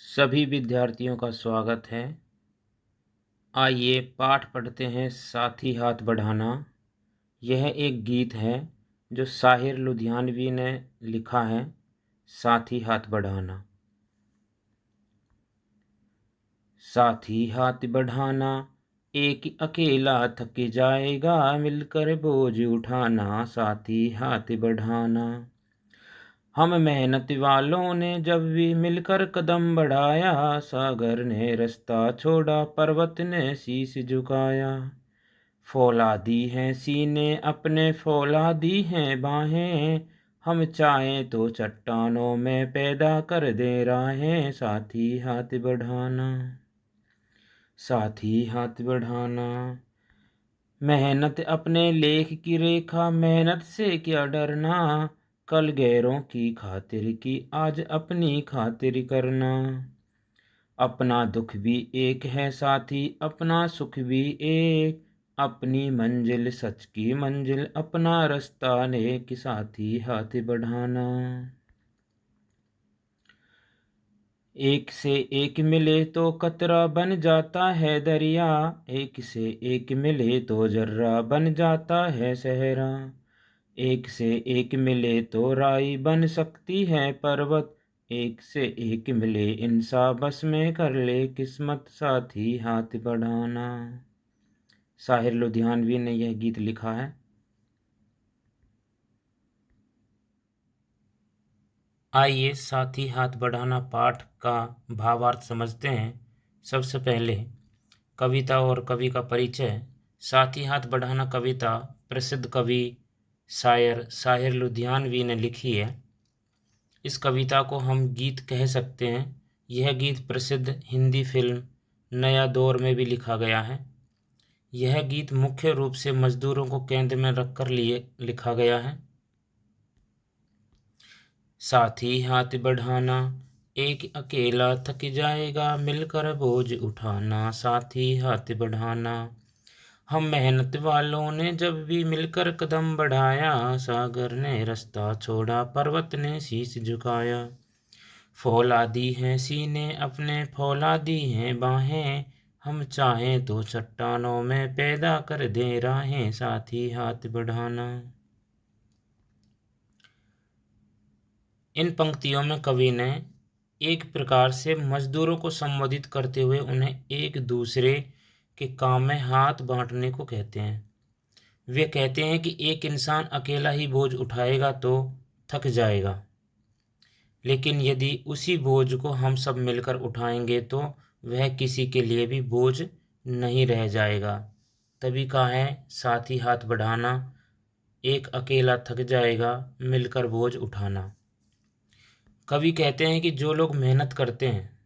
सभी विद्यार्थियों का स्वागत है। आइए पाठ पढ़ते हैं साथी हाथ बढ़ाना। यह एक गीत है जो साहिर लुधियानवी ने लिखा है। साथी हाथ बढ़ाना। साथी हाथ बढ़ाना, एक अकेला थक जाएगा, मिलकर बोझ उठाना। साथी हाथ बढ़ाना। हम मेहनत वालों ने जब भी मिलकर कदम बढ़ाया, सागर ने रास्ता छोड़ा, पर्वत ने शीश झुकाया। फौलादी हैं सीने अपने, फौलादी हैं बाहें, हम चाहें तो चट्टानों में पैदा कर दे राहें। साथी हाथ बढ़ाना। साथी हाथ बढ़ाना। मेहनत अपने लेख की रेखा, मेहनत से क्या डरना। कल गैरों की खातिर की, आज अपनी खातिर करना। अपना दुख भी एक है साथी, अपना सुख भी एक, अपनी मंजिल सच की मंजिल, अपना रास्ता नेक। साथी हाथ बढ़ाना। एक से एक मिले तो कतरा बन जाता है दरिया, एक से एक मिले तो जर्रा बन जाता है सहरा। एक से एक मिले तो राई बन सकती है पर्वत, एक से एक मिले इंसान बस में कर ले किस्मत। साथी हाथ बढ़ाना। साहिर लुधियानवी ने यह गीत लिखा है। आइए साथी हाथ बढ़ाना पाठ का भावार्थ समझते हैं। सबसे पहले कविता और कवि का परिचय। साथी हाथ बढ़ाना कविता प्रसिद्ध कवि शायर साहिर लुधियानवी ने लिखी है। इस कविता को हम गीत कह सकते हैं। यह गीत प्रसिद्ध हिंदी फिल्म नया दौर में भी लिखा गया है। यह गीत मुख्य रूप से मजदूरों को केंद्र में रखकर लिए लिखा गया है। साथी हाथ बढ़ाना, एक अकेला थक जाएगा, मिलकर बोझ उठाना। साथी हाथ बढ़ाना। हम मेहनत वालों ने जब भी मिलकर कदम बढ़ाया, सागर ने रास्ता छोड़ा, पर्वत ने शीश झुकाया। फौलादी हैं सीने अपने, फौलादी हैं बाहें, हम चाहें तो चट्टानों में पैदा कर दे राहें। साथी हाथ बढ़ाना। इन पंक्तियों में कवि ने एक प्रकार से मजदूरों को संबोधित करते हुए उन्हें एक दूसरे के काम में हाथ बांटने को कहते हैं। वे कहते हैं कि एक इंसान अकेला ही बोझ उठाएगा तो थक जाएगा, लेकिन यदि उसी बोझ को हम सब मिलकर उठाएंगे तो वह किसी के लिए भी बोझ नहीं रह जाएगा। तभी कहा है साथी हाथ बढ़ाना, एक अकेला थक जाएगा, मिलकर बोझ उठाना। कवि कहते हैं कि जो लोग मेहनत करते हैं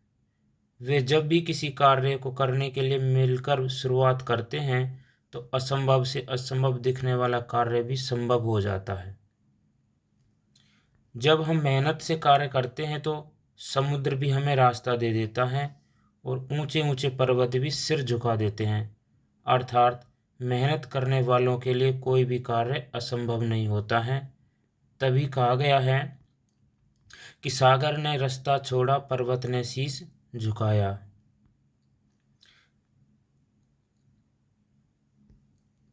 वे जब भी किसी कार्य को करने के लिए मिलकर शुरुआत करते हैं तो असंभव से असंभव दिखने वाला कार्य भी संभव हो जाता है। जब हम मेहनत से कार्य करते हैं तो समुद्र भी हमें रास्ता दे देता है और ऊंचे ऊंचे पर्वत भी सिर झुका देते हैं। अर्थात मेहनत करने वालों के लिए कोई भी कार्य असंभव नहीं होता है। तभी कहा गया है कि सागर ने रास्ता छोड़ा, पर्वत ने शीश झुकाया।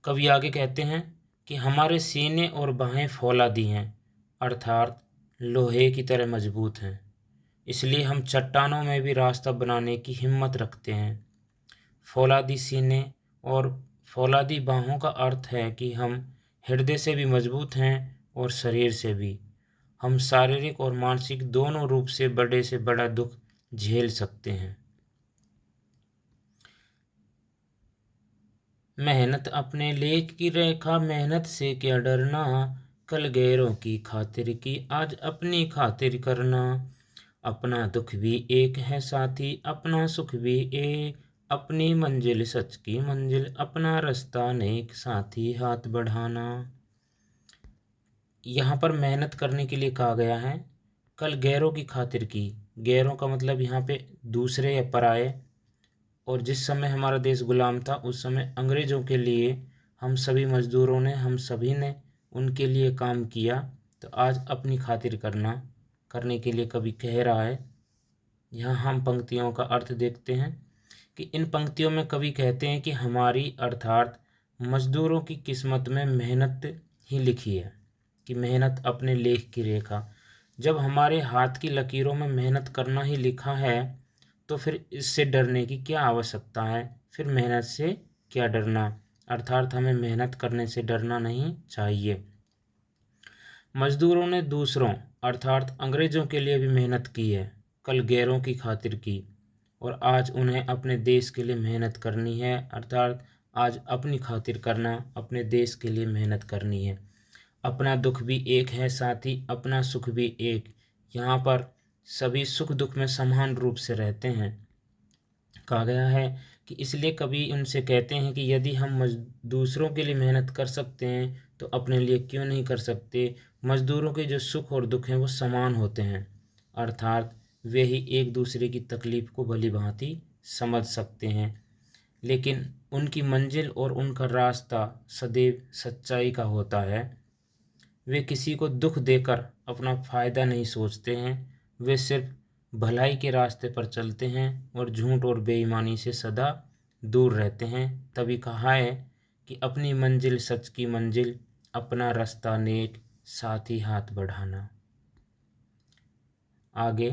कवि आगे कहते हैं कि हमारे सीने और बाहें फौलादी हैं, अर्थात लोहे की तरह मजबूत हैं, इसलिए हम चट्टानों में भी रास्ता बनाने की हिम्मत रखते हैं। फौलादी सीने और फौलादी बाहों का अर्थ है कि हम हृदय से भी मजबूत हैं और शरीर से भी। हम शारीरिक और मानसिक दोनों रूप से बड़ा दुख झेल सकते हैं। मेहनत अपने लेख की रेखा, मेहनत से क्या डरना। कल गैरों की खातिर की, आज अपनी खातिर करना। अपना दुख भी एक है साथी, अपना सुख भी एक, अपनी मंजिल सच की मंजिल, अपना रास्ता नेक। साथी हाथ बढ़ाना। यहाँ पर मेहनत करने के लिए कहा गया है। कल गैरों की खातिर की, गैरों का मतलब यहाँ पे दूसरे या पराये। और जिस समय हमारा देश गुलाम था उस समय अंग्रेज़ों के लिए हम सभी मज़दूरों ने, हम सभी ने उनके लिए काम किया। तो आज अपनी खातिर करने के लिए कवि कह रहा है यहाँ हम पंक्तियों का अर्थ देखते हैं कि इन पंक्तियों में कवि कहते हैं कि हमारी अर्थात मजदूरों की किस्मत में मेहनत ही लिखी है, कि मेहनत अपने लेख की रेखा। जब हमारे हाथ की लकीरों में मेहनत करना ही लिखा है तो फिर इससे डरने की क्या आवश्यकता है, फिर मेहनत से क्या डरना। अर्थात हमें मेहनत करने से डरना नहीं चाहिए। मजदूरों ने दूसरों अर्थात अंग्रेजों के लिए भी मेहनत की है, कल गैरों की खातिर की, और आज उन्हें अपने देश के लिए मेहनत करनी है, अर्थात आज अपनी खातिर करना, अपने देश के लिए मेहनत करनी है। अपना दुख भी एक है, साथ ही अपना सुख भी एक। यहाँ पर सभी सुख दुख में समान रूप से रहते हैं। कहा गया है कि इसलिए कभी उनसे कहते हैं कि यदि हम दूसरों के लिए मेहनत कर सकते हैं तो अपने लिए क्यों नहीं कर सकते। मजदूरों के जो सुख और दुख हैं वो समान होते हैं, अर्थात वे ही एक दूसरे की तकलीफ को भली भांति समझ सकते हैं, लेकिन उनकी मंजिल और उनका रास्ता सदैव सच्चाई का होता है। वे किसी को दुख देकर अपना फ़ायदा नहीं सोचते हैं, वे सिर्फ भलाई के रास्ते पर चलते हैं और झूठ और बेईमानी से सदा दूर रहते हैं। तभी कहा है कि अपनी मंजिल सच की मंजिल, अपना रास्ता नेक, साथ ही हाथ बढ़ाना। आगे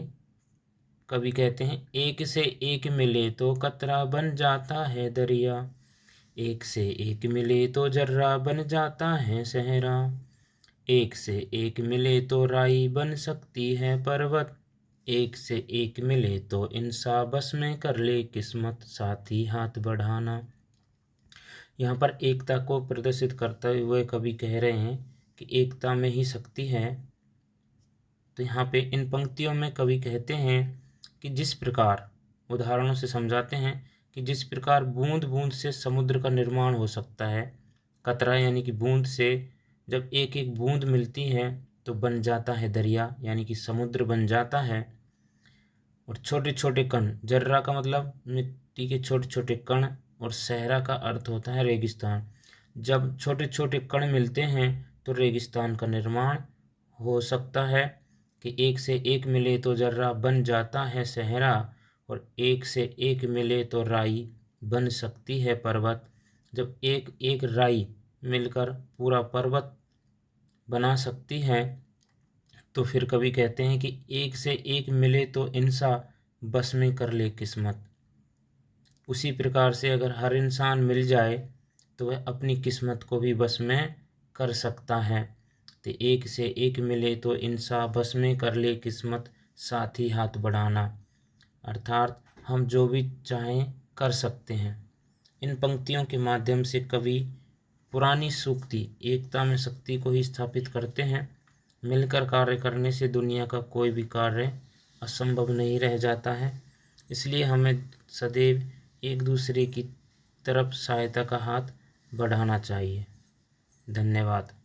कवि कहते हैं, एक से एक मिले तो कतरा बन जाता है दरिया, एक से एक मिले तो जर्रा बन जाता है सहरा, एक से एक मिले तो राई बन सकती है पर्वत, एक से एक मिले तो इंसान बस में कर ले किस्मत, साथ ही हाथ बढ़ाना। यहाँ पर एकता को प्रदर्शित करते हुए कवि कह रहे हैं कि एकता में ही शक्ति है। तो यहाँ पे इन पंक्तियों में कवि कहते हैं कि जिस प्रकार, उदाहरणों से समझाते हैं कि जिस प्रकार बूंद बूंद से समुद्र का निर्माण हो सकता है, कतरा यानी कि बूंद से जब एक एक बूंद मिलती है तो बन जाता है दरिया, यानी कि समुद्र बन जाता है। और छोटे छोटे कण, जर्रा का मतलब मिट्टी के छोटे छोटे कण, और सहरा का अर्थ होता है रेगिस्तान। जब छोटे छोटे कण मिलते हैं तो रेगिस्तान का निर्माण हो सकता है। कि एक से एक मिले तो जर्रा बन जाता है सहरा, और एक से एक मिले तो राई बन सकती है पर्वत। जब एक एक राई मिलकर पूरा पर्वत बना सकती है तो फिर कवि कहते हैं कि एक से एक मिले तो इंसान बस में कर ले किस्मत। उसी प्रकार से अगर हर इंसान मिल जाए तो वह अपनी किस्मत को भी बस में कर सकता है। तो एक से एक मिले तो इंसान बस में कर ले किस्मत, साथ ही हाथ बढ़ाना, अर्थात हम जो भी चाहें कर सकते हैं। इन पंक्तियों के माध्यम से कवि पुरानी सूक्ति एकता में शक्ति को ही स्थापित करते हैं। मिलकर कार्य करने से दुनिया का कोई भी कार्य असंभव नहीं रह जाता है। इसलिए हमें सदैव एक दूसरे की तरफ सहायता का हाथ बढ़ाना चाहिए। धन्यवाद।